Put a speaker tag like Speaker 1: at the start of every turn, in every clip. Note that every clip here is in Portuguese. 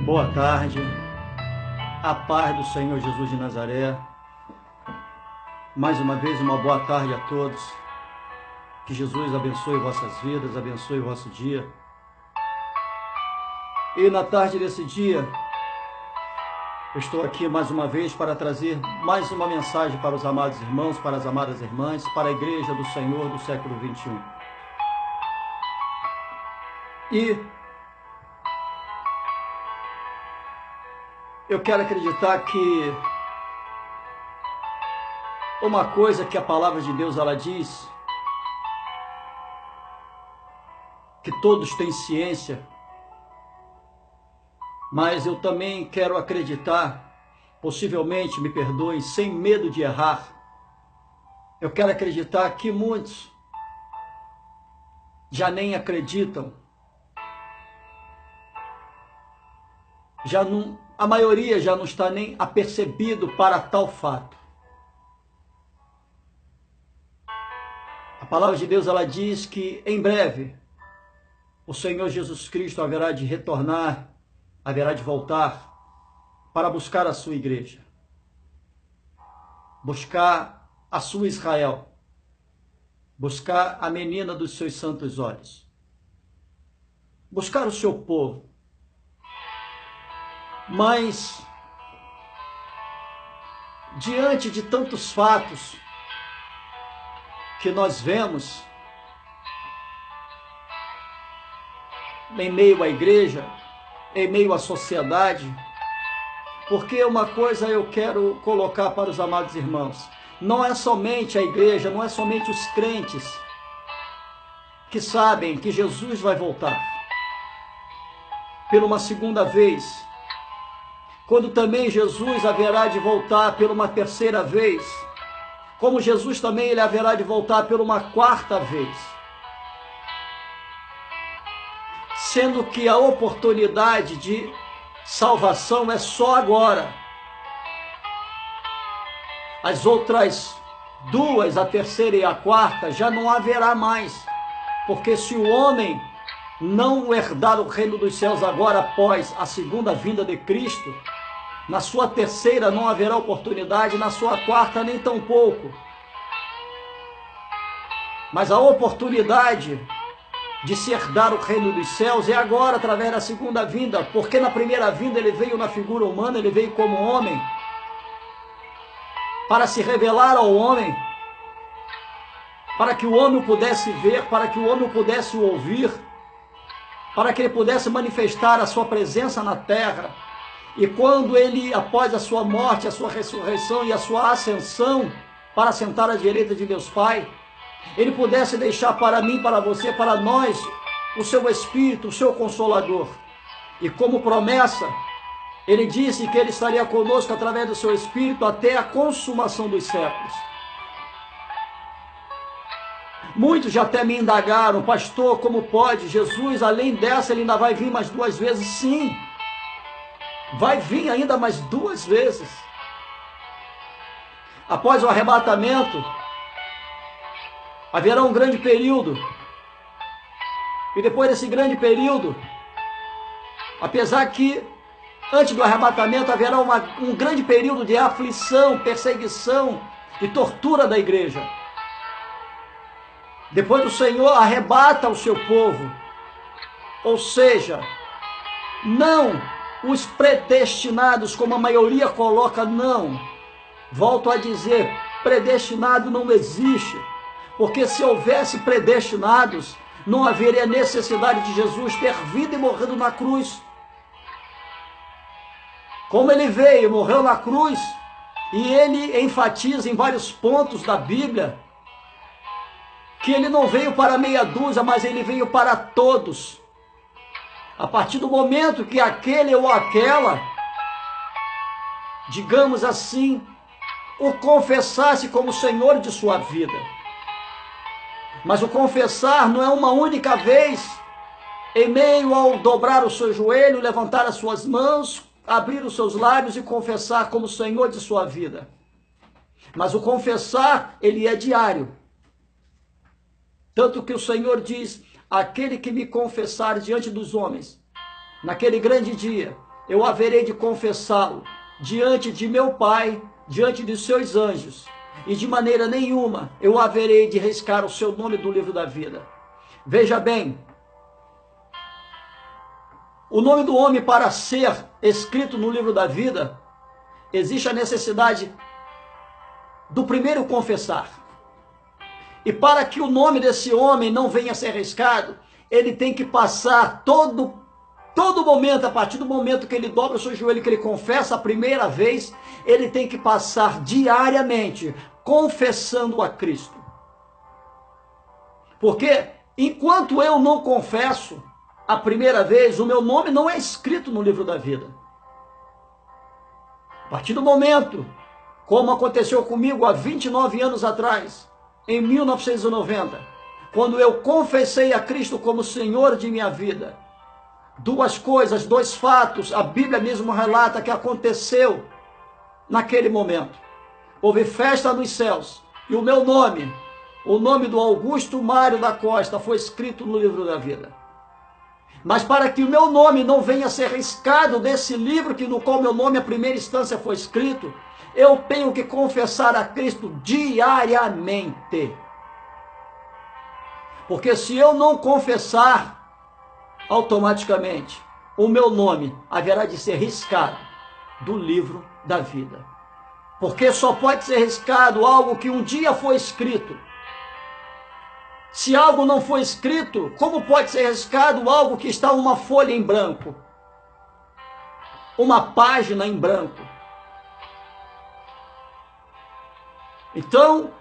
Speaker 1: Boa tarde, a paz do Senhor Jesus de Nazaré. Mais uma vez, uma boa tarde a todos. Que Jesus abençoe vossas vidas, abençoe o vosso dia. E na tarde desse dia, eu estou aqui mais uma vez para trazer mais uma mensagem para os amados irmãos, para as amadas irmãs, para a Igreja do Senhor do século XXI. E eu quero acreditar que uma coisa que a palavra de Deus ela diz, que todos têm ciência, mas eu também quero acreditar, possivelmente, me perdoem, sem medo de errar, eu quero acreditar que muitos já nem acreditam, a maioria já não está nem apercebido para tal fato. A palavra de Deus ela diz que em breve o Senhor Jesus Cristo haverá de retornar, haverá de voltar para buscar a sua igreja, buscar a sua Israel, buscar a menina dos seus santos olhos, buscar o seu povo. Mas, diante de tantos fatos que nós vemos em meio à igreja, em meio à sociedade, porque uma coisa eu quero colocar para os amados irmãos, não é somente a igreja, não é somente os crentes que sabem que Jesus vai voltar por uma segunda vez, quando também Jesus haverá de voltar por uma terceira vez, como Jesus também ele haverá de voltar por uma quarta vez. Sendo que a oportunidade de salvação é só agora. As outras duas, a terceira e a quarta, já não haverá mais. Porque se o homem não herdar o reino dos céus agora após a segunda vinda de Cristo, na sua terceira não haverá oportunidade, na sua quarta nem tão pouco. Mas a oportunidade de se herdar o reino dos céus é agora, através da segunda vinda, porque na primeira vinda ele veio na figura humana, ele veio como homem, para se revelar ao homem, para que o homem o pudesse ver, para que o homem o pudesse ouvir, para que ele pudesse manifestar a sua presença na terra. E quando ele, após a sua morte, a sua ressurreição e a sua ascensão, para sentar à direita de Deus Pai, ele pudesse deixar para mim, para você, para nós, o seu Espírito, o seu Consolador. E como promessa, ele disse que ele estaria conosco através do seu Espírito até a consumação dos séculos. Muitos já até me indagaram, pastor, como pode? Jesus, além dessa, ele ainda vai vir mais duas vezes? Sim, vai vir ainda mais duas vezes. Após o arrebatamento, haverá um grande período. E depois desse grande período, apesar que antes do arrebatamento haverá um grande período de aflição, perseguição e tortura da igreja. Depois o Senhor arrebata o seu povo. Ou seja, não os predestinados, como a maioria coloca, não. Volto a dizer, predestinado não existe. Porque se houvesse predestinados, não haveria necessidade de Jesus ter vindo e morrido na cruz. Como ele veio, morreu na cruz, e ele enfatiza em vários pontos da Bíblia, que ele não veio para meia dúzia, mas ele veio para todos. A partir do momento que aquele ou aquela, digamos assim, o confessasse como Senhor de sua vida. Mas o confessar não é uma única vez, em meio ao dobrar o seu joelho, levantar as suas mãos, abrir os seus lábios e confessar como Senhor de sua vida. Mas o confessar, ele é diário. Tanto que o Senhor diz, aquele que me confessar diante dos homens, naquele grande dia, eu haverei de confessá-lo diante de meu Pai, diante de seus anjos, e de maneira nenhuma eu haverei de riscar o seu nome do livro da vida. Veja bem, o nome do homem para ser escrito no livro da vida, existe a necessidade do primeiro confessar. E para que o nome desse homem não venha a ser riscado, ele tem que passar todo momento, a partir do momento que ele dobra o seu joelho, que ele confessa a primeira vez, ele tem que passar diariamente confessando a Cristo. Porque enquanto eu não confesso a primeira vez, o meu nome não é escrito no livro da vida. A partir do momento, como aconteceu comigo há 29 anos atrás, em 1990, quando eu confessei a Cristo como Senhor de minha vida, duas coisas, dois fatos, a Bíblia mesmo relata que aconteceu naquele momento. Houve festa nos céus e o meu nome, o nome do Augusto Mário da Costa, foi escrito no livro da vida. Mas para que o meu nome não venha a ser riscado desse livro que no qual meu nome à primeira instância foi escrito, eu tenho que confessar a Cristo diariamente. Porque se eu não confessar, automaticamente o meu nome haverá de ser riscado do livro da vida. Porque só pode ser riscado algo que um dia foi escrito. Se algo não foi escrito, como pode ser riscado algo que está uma folha em branco? Uma página em branco. Então,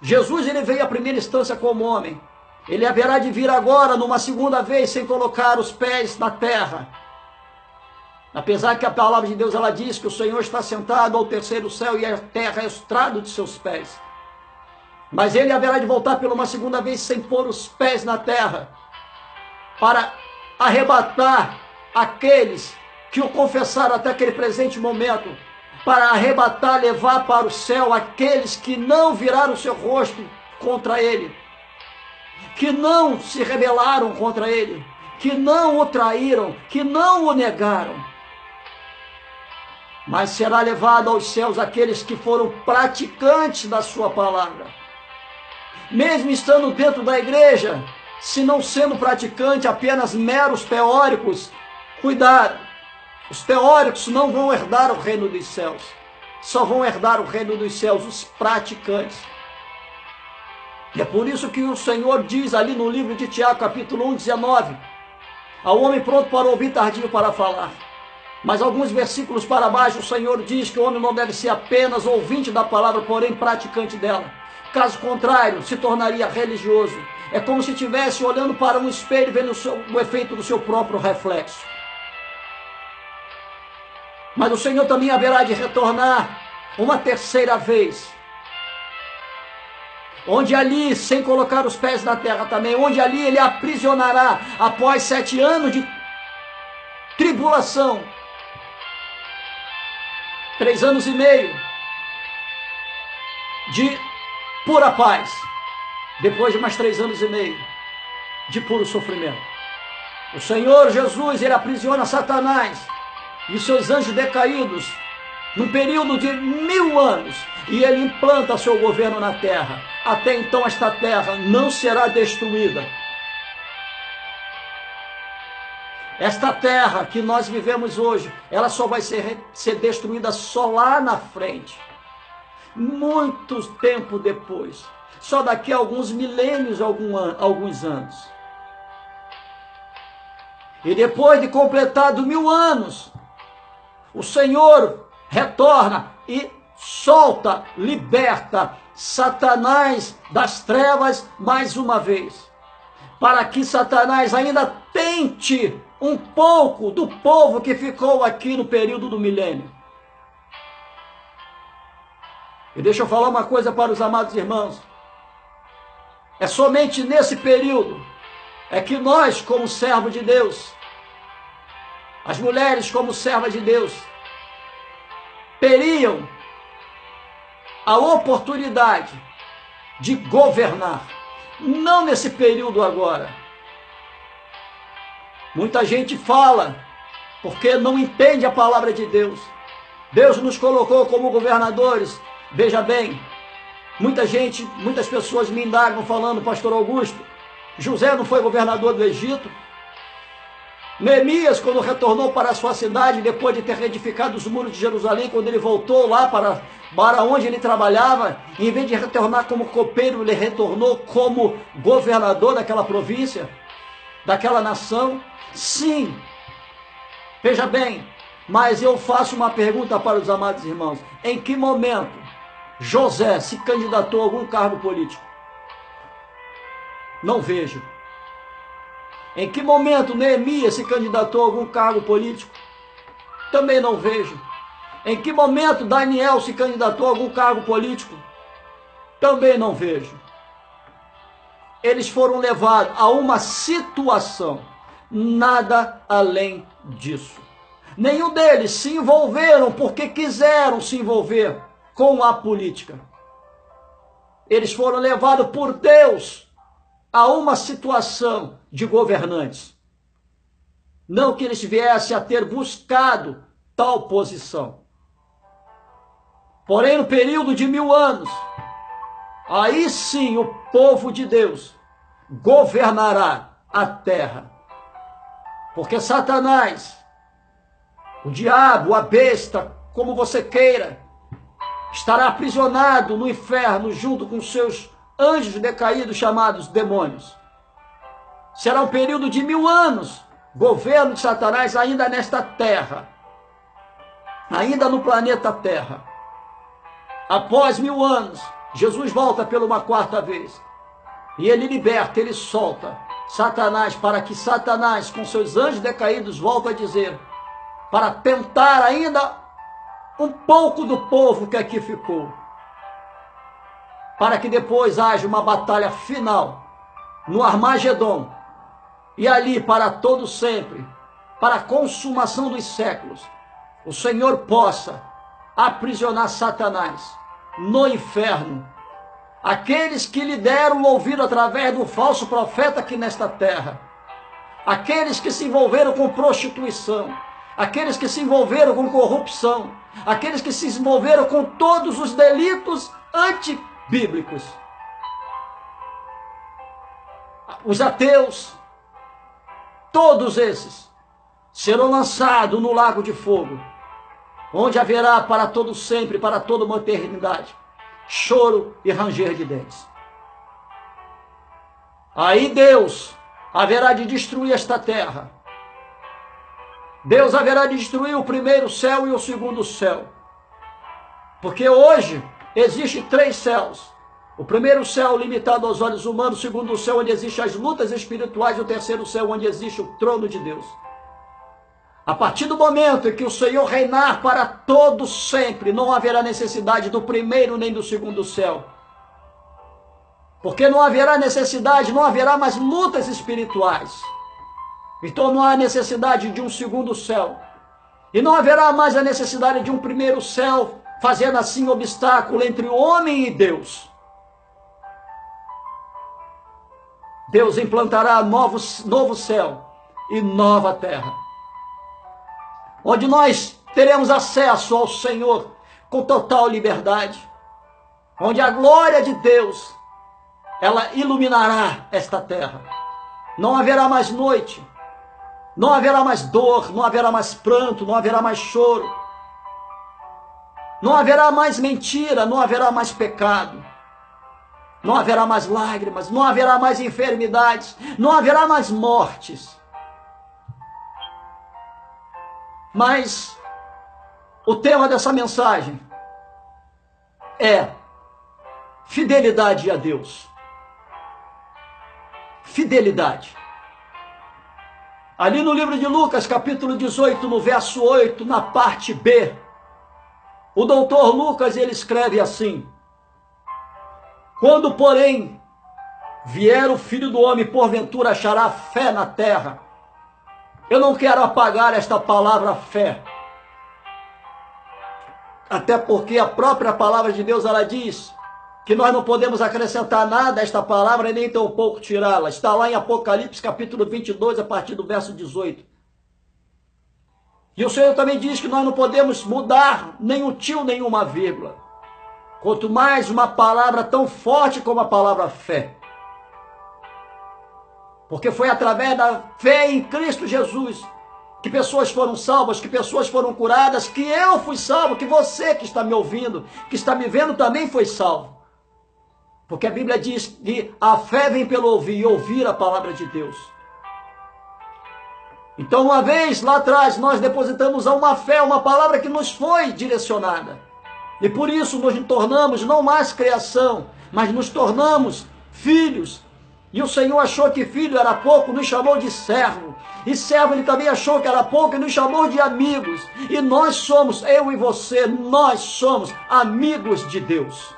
Speaker 1: Jesus ele veio à primeira instância como homem. Ele haverá de vir agora numa segunda vez sem colocar os pés na terra. Apesar que a palavra de Deus ela diz que o Senhor está sentado ao terceiro céu e a terra é o estrado de seus pés. Mas ele haverá de voltar pela uma segunda vez sem pôr os pés na terra, para arrebatar aqueles que o confessaram até aquele presente momento, para arrebatar, levar para o céu aqueles que não viraram o seu rosto contra ele, que não se rebelaram contra ele, que não o traíram, que não o negaram. Mas será levado aos céus aqueles que foram praticantes da sua palavra. Mesmo estando dentro da igreja, se não sendo praticante, apenas meros teóricos, cuidado. Os teóricos não vão herdar o reino dos céus. Só vão herdar o reino dos céus os praticantes. E é por isso que o Senhor diz ali no livro de Tiago, capítulo 1, 19, ao homem pronto para ouvir, tardio para falar. Mas alguns versículos para baixo, o Senhor diz que o homem não deve ser apenas ouvinte da palavra, porém praticante dela. Caso contrário, se tornaria religioso. É como se estivesse olhando para um espelho e vendo o efeito do seu próprio reflexo. Mas o Senhor também haverá de retornar uma terceira vez. Onde ali, sem colocar os pés na terra também, onde ali ele aprisionará após 7 anos de tribulação. 3 anos e meio de pura paz. Depois de mais 3 anos e meio de puro sofrimento. O Senhor Jesus, ele aprisiona Satanás e os seus anjos decaídos num período de 1000 anos. E ele implanta seu governo na terra. Até então esta terra não será destruída. Esta terra que nós vivemos hoje, ela só vai ser destruída só lá na frente. Muito tempo depois. Só daqui a alguns milênios, alguns anos. E depois de completado 1000 anos, o Senhor retorna e solta, liberta Satanás das trevas mais uma vez. Para que Satanás ainda tente um pouco do povo que ficou aqui no período do milênio. E deixa eu falar uma coisa para os amados irmãos. É somente nesse período é que nós, como servos de Deus, as mulheres como servas de Deus, teriam a oportunidade de governar. Não nesse período agora. Muita gente fala porque não entende a palavra de Deus. Deus nos colocou como governadores. Veja bem, muitas pessoas me indagam falando, pastor Augusto, José não foi governador do Egito? Neemias, quando retornou para a sua cidade, depois de ter reedificado os muros de Jerusalém, quando ele voltou lá para onde ele trabalhava, em vez de retornar como copeiro, ele retornou como governador daquela província, daquela nação? Sim, veja bem, mas eu faço uma pergunta para os amados irmãos: em que momento José se candidatou a algum cargo político? Não vejo. Em que momento Neemias se candidatou a algum cargo político? Também não vejo. Em que momento Daniel se candidatou a algum cargo político? Também não vejo. Eles foram levados a uma situação, nada além disso. Nenhum deles se envolveram porque quiseram se envolver com a política. Eles foram levados por Deus a uma situação de governantes. Não que eles viessem a ter buscado tal posição. Porém, no período de 1000 anos, aí sim o povo de Deus governará a terra. Porque Satanás, o diabo, a besta, como você queira, estará aprisionado no inferno junto com seus anjos decaídos chamados demônios. Será um período de 1000 anos, governo de Satanás ainda nesta terra, ainda no planeta Terra. Após 1000 anos, Jesus volta pela uma quarta vez, e ele liberta, ele solta Satanás, para que Satanás, com seus anjos decaídos, volte a dizer, para tentar ainda um pouco do povo que aqui ficou, para que depois haja uma batalha final no Armagedon, e ali para todo sempre, para a consumação dos séculos, o Senhor possa aprisionar Satanás no inferno. Aqueles que lhe deram o ouvido através do falso profeta aqui nesta terra, aqueles que se envolveram com prostituição, aqueles que se envolveram com corrupção, aqueles que se envolveram com todos os delitos antibíblicos, os ateus, todos esses serão lançados no lago de fogo, onde haverá para todo sempre, para toda uma eternidade, choro e ranger de dentes. Aí Deus haverá de destruir esta terra. Deus haverá de destruir o primeiro céu e o segundo céu. Porque hoje existem 3 céus. O primeiro céu limitado aos olhos humanos, o segundo céu onde existem as lutas espirituais, e o terceiro céu onde existe o trono de Deus. A partir do momento em que o Senhor reinar para todos sempre, não haverá necessidade do primeiro nem do segundo céu. Porque não haverá necessidade, não haverá mais lutas espirituais. Então não há necessidade de um segundo céu. E não haverá mais a necessidade de um primeiro céu, fazendo assim obstáculo entre o homem e Deus. Deus implantará novo céu e nova terra, onde nós teremos acesso ao Senhor com total liberdade, onde a glória de Deus, ela iluminará esta terra. Não haverá mais noite, não haverá mais dor, não haverá mais pranto, não haverá mais choro, não haverá mais mentira, não haverá mais pecado, não haverá mais lágrimas, não haverá mais enfermidades, não haverá mais mortes. Mas o tema dessa mensagem é fidelidade a Deus. Fidelidade. Ali no livro de Lucas, capítulo 18, no verso 8, na parte B, o doutor Lucas, ele escreve assim: quando, porém, vier o Filho do Homem, porventura achará fé na terra. Eu não quero apagar esta palavra fé, até porque a própria palavra de Deus, ela diz que nós não podemos acrescentar nada a esta palavra, nem tão pouco tirá-la. Está lá em Apocalipse, capítulo 22, a partir do verso 18. E o Senhor também diz que nós não podemos mudar nem um tio, nem uma vírgula. Quanto mais uma palavra tão forte como a palavra fé. Porque foi através da fé em Cristo Jesus que pessoas foram salvas, que pessoas foram curadas, que eu fui salvo, que você que está me ouvindo, que está me vendo também foi salvo. Porque a Bíblia diz que a fé vem pelo ouvir e ouvir a palavra de Deus. Então, uma vez lá atrás, nós depositamos a uma fé, uma palavra que nos foi direcionada. E por isso nos tornamos não mais criação, mas nos tornamos filhos. E o Senhor achou que filho era pouco, nos chamou de servo. E servo ele também achou que era pouco e nos chamou de amigos. E nós somos, eu e você, nós somos amigos de Deus.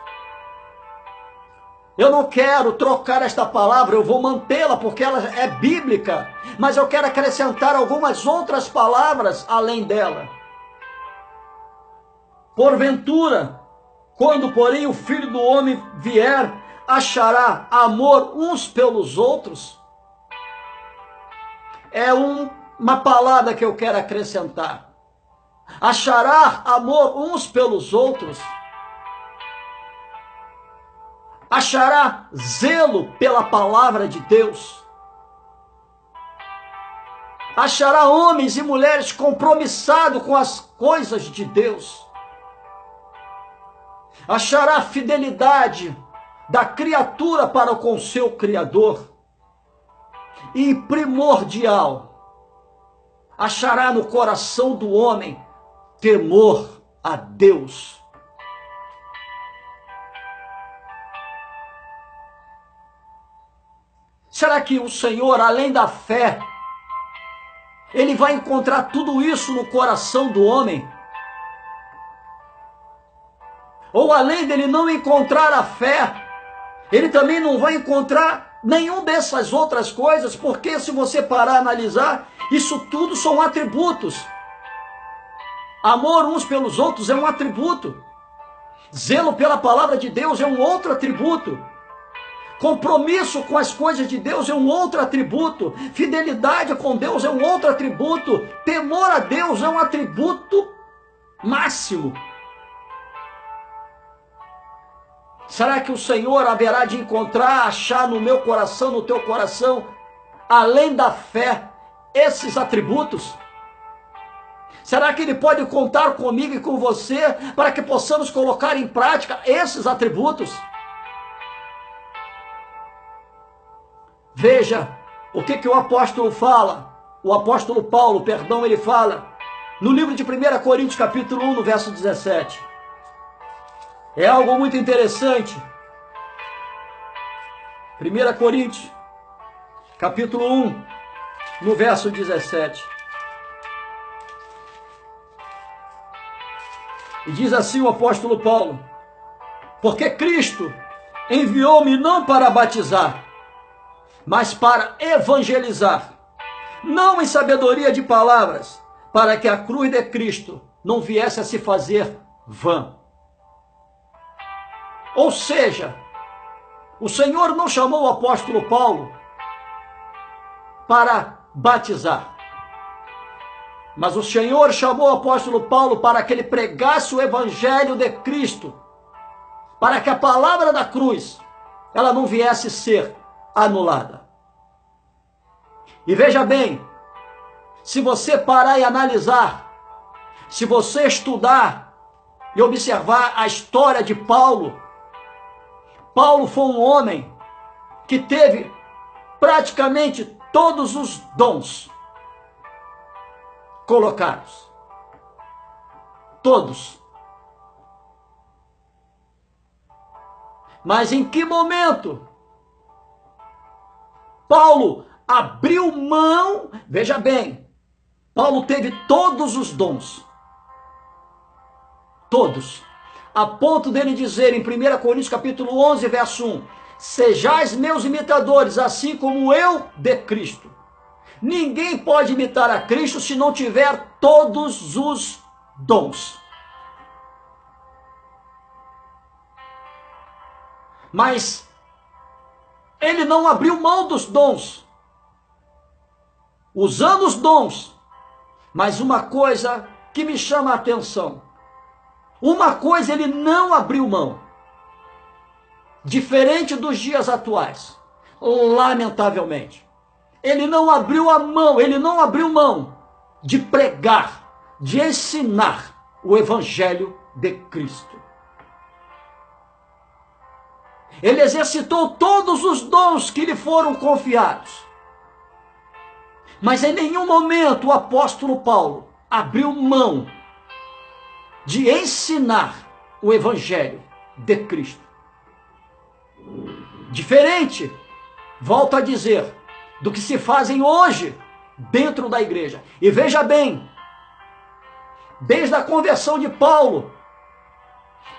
Speaker 1: Eu não quero trocar esta palavra, eu vou mantê-la porque ela é bíblica, mas eu quero acrescentar algumas outras palavras além dela. Porventura, quando porém o Filho do Homem vier, achará amor uns pelos outros? É uma palavra que eu quero acrescentar. Achará amor uns pelos outros? Achará zelo pela palavra de Deus? Achará homens e mulheres compromissados com as coisas de Deus? Achará fidelidade da criatura para com o seu Criador? E primordial, achará no coração do homem temor a Deus? Será que o Senhor, além da fé, Ele vai encontrar tudo isso no coração do homem? Ou além dele não encontrar a fé, Ele também não vai encontrar nenhum dessas outras coisas, porque se você parar a analisar, isso tudo são atributos. Amor uns pelos outros é um atributo. Zelo pela palavra de Deus é um outro atributo. Compromisso com as coisas de Deus é um outro atributo. Fidelidade com Deus é um outro atributo. Temor a Deus é um atributo máximo. Será que o Senhor haverá de encontrar, achar no meu coração, no teu coração, além da fé, esses atributos? Será que Ele pode contar comigo e com você para que possamos colocar em prática esses atributos? Veja o que o apóstolo fala, o apóstolo Paulo, perdão, ele fala, no livro de 1 Coríntios capítulo 1, no verso 17. É algo muito interessante. 1 Coríntios capítulo 1, no verso 17. E diz assim o apóstolo Paulo: porque Cristo enviou-me não para batizar, mas para evangelizar, não em sabedoria de palavras, para que a cruz de Cristo não viesse a se fazer vã. Ou seja, o Senhor não chamou o apóstolo Paulo para batizar, mas o Senhor chamou o apóstolo Paulo para que ele pregasse o evangelho de Cristo, para que a palavra da cruz, ela não viesse a ser anulada. E veja bem, se você parar e analisar, se você estudar e observar a história de Paulo, Paulo foi um homem que teve praticamente todos os dons colocados. Todos. Mas em que momento Paulo abriu mão? Veja bem, Paulo teve todos os dons. Todos. A ponto dele dizer em 1 Coríntios capítulo 11, verso 1, sejais meus imitadores, assim como eu de Cristo. Ninguém pode imitar a Cristo se não tiver todos os dons. Mas ele não abriu mão dos dons. Usando os dons, Mas uma coisa que me chama a atenção, uma coisa ele não abriu mão, diferente dos dias atuais, lamentavelmente. Ele não abriu a mão, ele não abriu mão de pregar, de ensinar o Evangelho de Cristo. Ele exercitou todos os dons que lhe foram confiados. Mas em nenhum momento o apóstolo Paulo abriu mão de ensinar o Evangelho de Cristo. Diferente, volto a dizer, do que se fazem hoje dentro da igreja. E veja bem, desde a conversão de Paulo,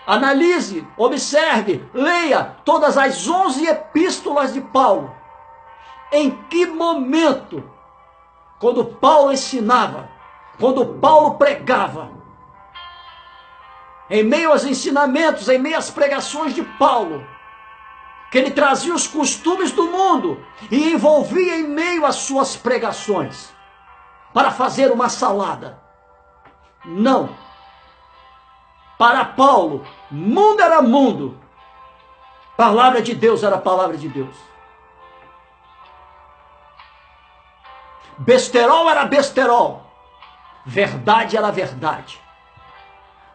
Speaker 1: analise, observe, leia todas as 11 epístolas de Paulo. Em que momento, quando Paulo ensinava, quando Paulo pregava, em meio aos ensinamentos, em meio às pregações de Paulo, que ele trazia os costumes do mundo e envolvia em meio às suas pregações para fazer uma salada. Não. Para Paulo, mundo era mundo, palavra de Deus era palavra de Deus. Besterol era besterol, verdade era verdade.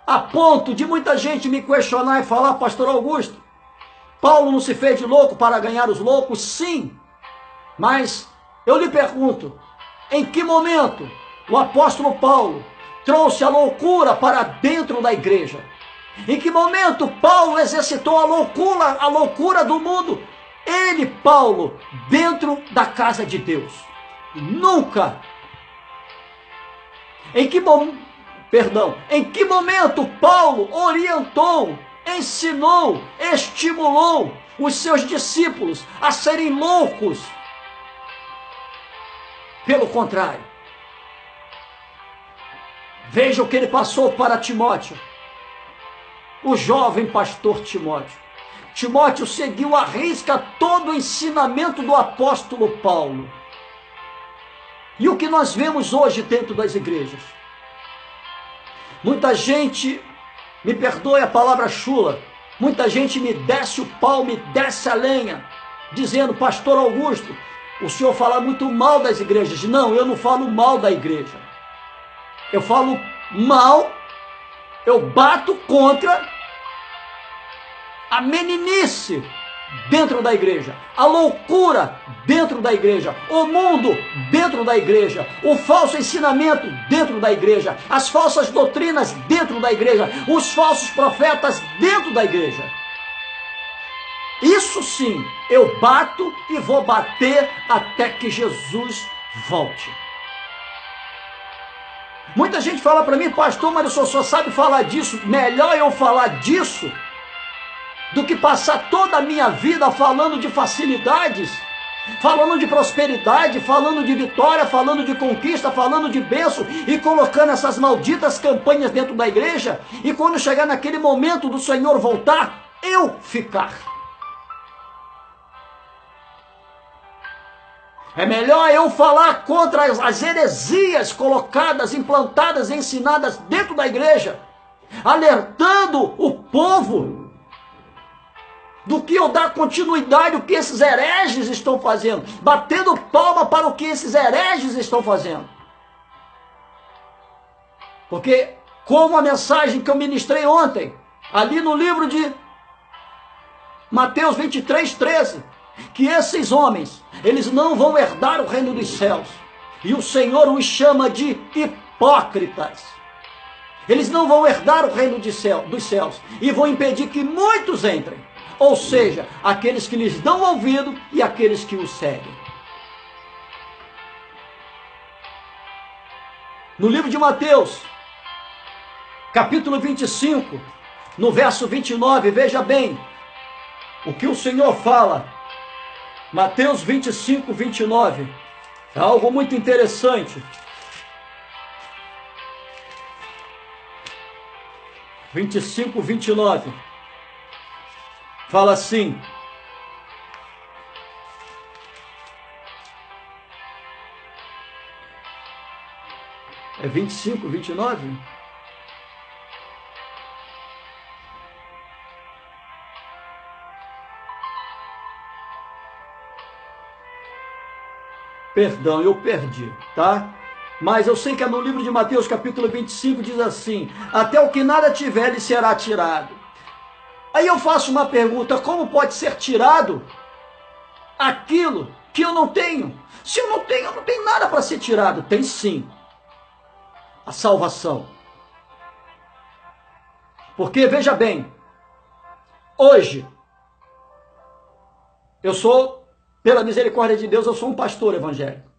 Speaker 1: A ponto de muita gente me questionar e falar: pastor Augusto, Paulo não se fez de louco para ganhar os loucos? Sim, mas eu lhe pergunto, em que momento o apóstolo Paulo trouxe a loucura para dentro da igreja? Em que momento Paulo exercitou a loucura do mundo? Ele, Paulo, dentro da casa de Deus. Nunca. Em que momento Paulo orientou, ensinou, estimulou os seus discípulos a serem loucos? Pelo contrário, veja o que ele passou para Timóteo, o jovem pastor Timóteo. Timóteo seguiu à risca todo o ensinamento do apóstolo Paulo. E o que nós vemos hoje dentro das igrejas? Muita gente, me perdoe a palavra chula, muita gente me desce o pau, me desce a lenha, dizendo: pastor Augusto, o senhor fala muito mal das igrejas. Não, eu não falo mal da igreja. Eu falo mal, eu bato contra a meninice dentro da igreja, a loucura dentro da igreja, o mundo dentro da igreja, o falso ensinamento dentro da igreja, as falsas doutrinas dentro da igreja, os falsos profetas dentro da igreja. Isso sim, eu bato e vou bater até que Jesus volte. Muita gente fala para mim: pastor, mas o senhor só sabe falar disso. Melhor eu falar disso do que passar toda a minha vida falando de facilidades, falando de prosperidade, falando de vitória, falando de conquista, falando de bênção e colocando essas malditas campanhas dentro da igreja, e quando chegar naquele momento do Senhor voltar, eu ficar. É melhor eu falar contra as heresias colocadas, implantadas, ensinadas dentro da igreja, alertando o povo, do que eu dar continuidade ao que esses hereges estão fazendo, batendo palma para o que esses hereges estão fazendo. Porque, como a mensagem que eu ministrei ontem, ali no livro de Mateus 23:13, que esses homens, eles não vão herdar o reino dos céus, e o Senhor os chama de hipócritas. Eles não vão herdar o reino dos céus, e vão impedir que muitos entrem. Ou seja, aqueles que lhes dão ouvido e aqueles que os seguem. No livro de Mateus, capítulo 25, no verso 29, veja bem o que o Senhor fala. Mateus 25, 29. É algo muito interessante. 25, 29. Fala assim: É 25, 29? Perdão, eu perdi, tá? Mas eu sei que é no livro de Mateus, capítulo 25, diz assim: até o que nada tiver lhe será tirado. Aí eu faço uma pergunta: como pode ser tirado aquilo que eu não tenho? Se eu não tenho nada para ser tirado. Tem sim a salvação. Porque, veja bem, hoje, pela misericórdia de Deus, eu sou um pastor evangélico.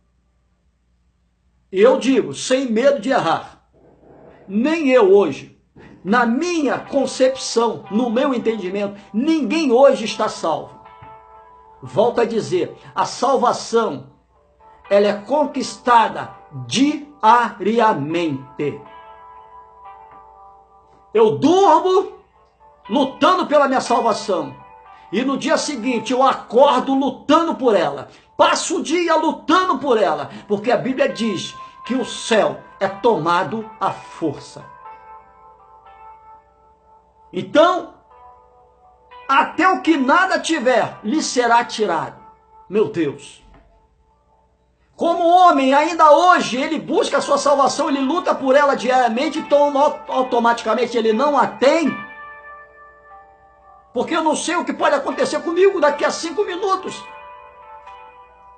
Speaker 1: E eu digo, sem medo de errar, nem eu hoje, na minha concepção, no meu entendimento, ninguém hoje está salvo. Volto a dizer, a salvação, ela é conquistada diariamente. Eu durmo lutando pela minha salvação. E no dia seguinte eu acordo lutando por ela. Passo o dia lutando por ela. Porque a Bíblia diz que o céu é tomado à força. Então, até o que nada tiver, lhe será tirado. Meu Deus. Como homem, ainda hoje, ele busca a sua salvação, ele luta por ela diariamente, então automaticamente ele não a tem. Porque eu não sei o que pode acontecer comigo daqui a 5 minutos.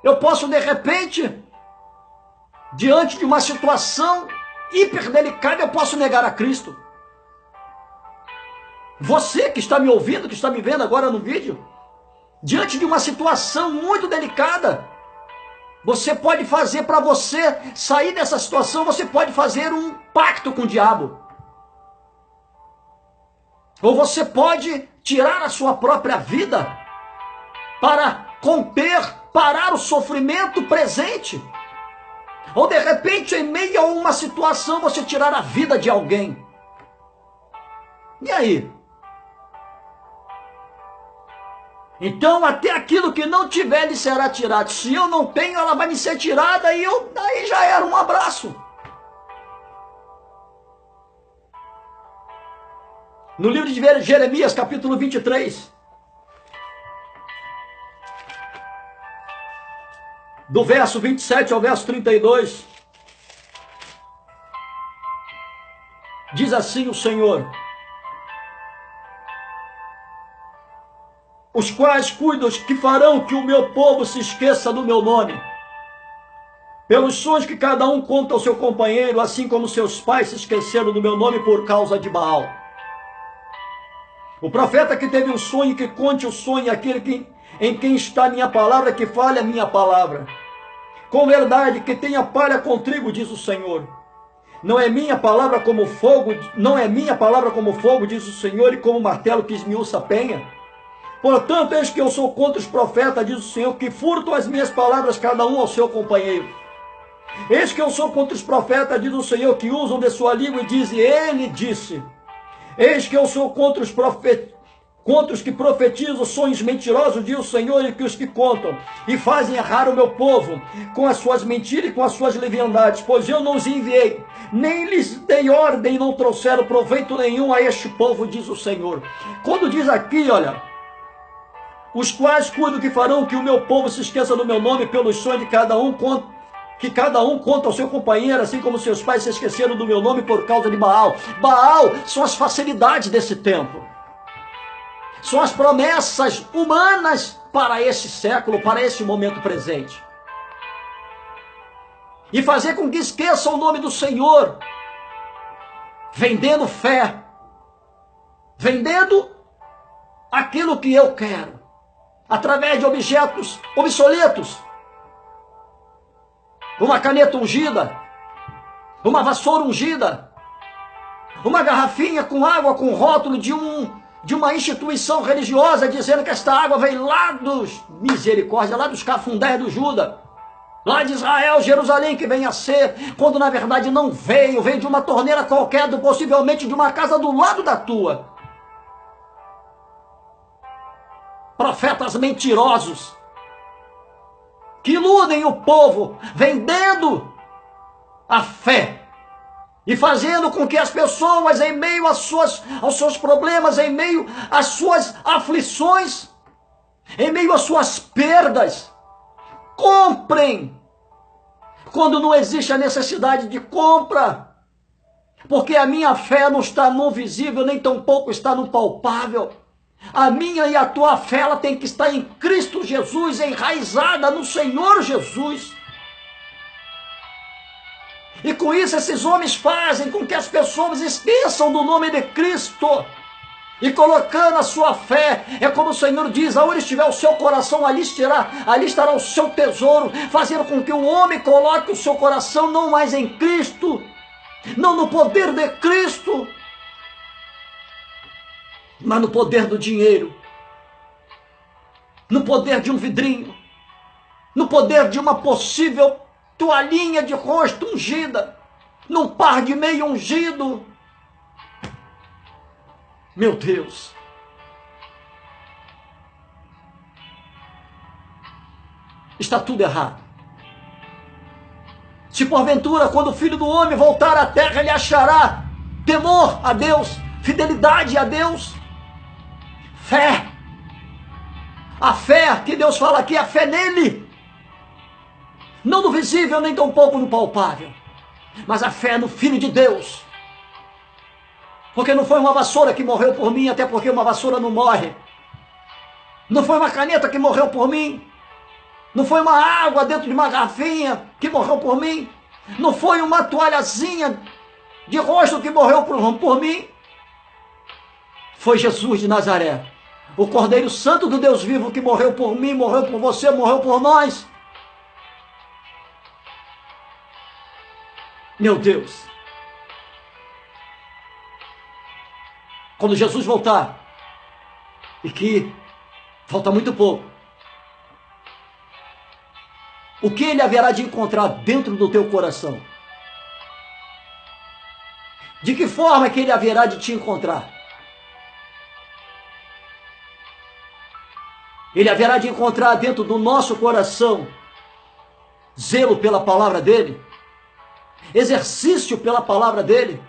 Speaker 1: Eu posso, de repente, diante de uma situação hiper delicada, eu posso negar a Cristo. Você que está me ouvindo, que está me vendo agora no vídeo, diante de uma situação muito delicada, você pode fazer, para você sair dessa situação, você pode fazer um pacto com o diabo. Ou você pode tirar a sua própria vida para conter, parar o sofrimento presente. Ou de repente, em meio a uma situação, você tirar a vida de alguém. E aí? Então, até aquilo que não tiver lhe será tirado. Se eu não tenho, ela vai me ser tirada e daí já era um abraço. No livro de Jeremias, capítulo 23, do verso 27 ao verso 32, diz assim o Senhor: os quais cuidam que farão que o meu povo se esqueça do meu nome, pelos sonhos que cada um conta ao seu companheiro, assim como seus pais se esqueceram do meu nome por causa de Baal. O profeta que teve um sonho, que conte o sonho, aquele em quem está a minha palavra, que fale a minha palavra. Com verdade, que tenha palha com trigo, diz o Senhor. Não é minha palavra como fogo, diz o Senhor, e como martelo que esmiuça a penha. Portanto, eis que eu sou contra os profetas, diz o Senhor, que furtam as minhas palavras, cada um ao seu companheiro. Eis que eu sou contra os profetas, diz o Senhor, que usam de sua língua e dizem, ele disse. Eis que eu sou contra os que profetizam sonhos mentirosos, diz o Senhor, e que os que contam, e fazem errar o meu povo, com as suas mentiras e com as suas leviandades, pois eu não os enviei, nem lhes dei ordem, não trouxeram proveito nenhum a este povo, diz o Senhor. Quando diz aqui, olha, os quais cuidam que farão que o meu povo se esqueça do meu nome pelos sonhos de cada um, que cada um conta ao seu companheiro, assim como seus pais se esqueceram do meu nome por causa de Baal. Baal são as facilidades desse tempo. São as promessas humanas para esse século, para esse momento presente. E fazer com que esqueçam o nome do Senhor, vendendo fé, vendendo aquilo que eu quero, através de objetos obsoletos. Uma caneta ungida, uma vassoura ungida, uma garrafinha com água com rótulo de uma instituição religiosa, dizendo que esta água vem lá dos misericórdia, lá dos cafundés do Juda, lá de Israel, Jerusalém, que vem a ser, quando na verdade não veio de uma torneira qualquer, possivelmente de uma casa do lado da tua. Profetas mentirosos, que iludem o povo, vendendo a fé e fazendo com que as pessoas, em meio aos seus problemas, em meio às suas aflições, em meio às suas perdas, comprem, quando não existe a necessidade de compra, porque a minha fé não está no visível, nem tampouco está no palpável. A minha e a tua fé, ela tem que estar em Cristo Jesus, enraizada no Senhor Jesus. E com isso esses homens fazem com que as pessoas esqueçam do nome de Cristo. E colocando a sua fé, é como o Senhor diz, aonde estiver o seu coração, ali estará o seu tesouro, fazendo com que o homem coloque o seu coração não mais em Cristo, não no poder de Cristo, mas no poder do dinheiro, no poder de um vidrinho, no poder de uma possível toalhinha de rosto ungida, num par de meio ungido. Meu Deus, está tudo errado. Se porventura, quando o Filho do Homem voltar à terra, ele achará temor a Deus, fidelidade a Deus, fé. A fé que Deus fala aqui, a fé nele. Não no visível, nem tampouco no palpável, mas a fé no Filho de Deus. Porque não foi uma vassoura que morreu por mim, até porque uma vassoura não morre. Não foi uma caneta que morreu por mim. Não foi uma água dentro de uma garrafinha que morreu por mim. Não foi uma toalhazinha de rosto que morreu por mim. Foi Jesus de Nazaré, o Cordeiro Santo do Deus vivo, que morreu por mim, morreu por você, morreu por nós. Meu Deus, quando Jesus voltar, e que falta muito pouco, o que ele haverá de encontrar dentro do teu coração? De que forma que ele haverá de te encontrar? Ele haverá de encontrar dentro do nosso coração zelo pela palavra dele, exercício pela palavra dele.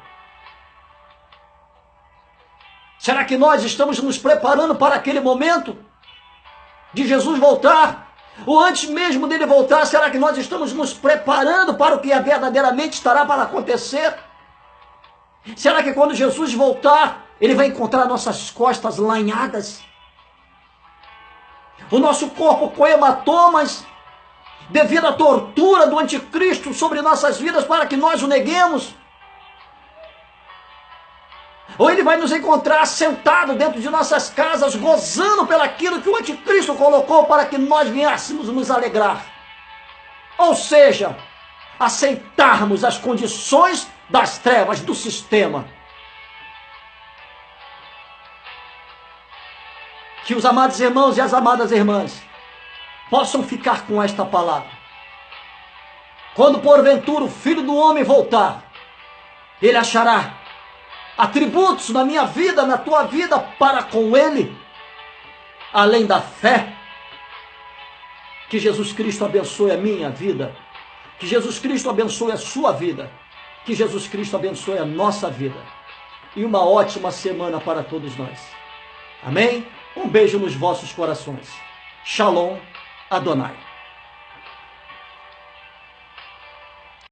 Speaker 1: Será que nós estamos nos preparando para aquele momento de Jesus voltar? Ou antes mesmo dele voltar, será que nós estamos nos preparando para o que verdadeiramente estará para acontecer? Será que quando Jesus voltar, ele vai encontrar nossas costas lanhadas, o nosso corpo com hematomas, devido à tortura do anticristo sobre nossas vidas para que nós o neguemos? Ou ele vai nos encontrar sentado dentro de nossas casas, gozando pelaquilo que o anticristo colocou para que nós viéssemos nos alegrar? Ou seja, aceitarmos as condições das trevas, do sistema. Que os amados irmãos e as amadas irmãs possam ficar com esta palavra. Quando porventura o Filho do Homem voltar, ele achará atributos na minha vida, na tua vida, para com ele, além da fé. Que Jesus Cristo abençoe a minha vida, que Jesus Cristo abençoe a sua vida, que Jesus Cristo abençoe a nossa vida, e uma ótima semana para todos nós. Amém? Um beijo nos vossos corações. Shalom Adonai.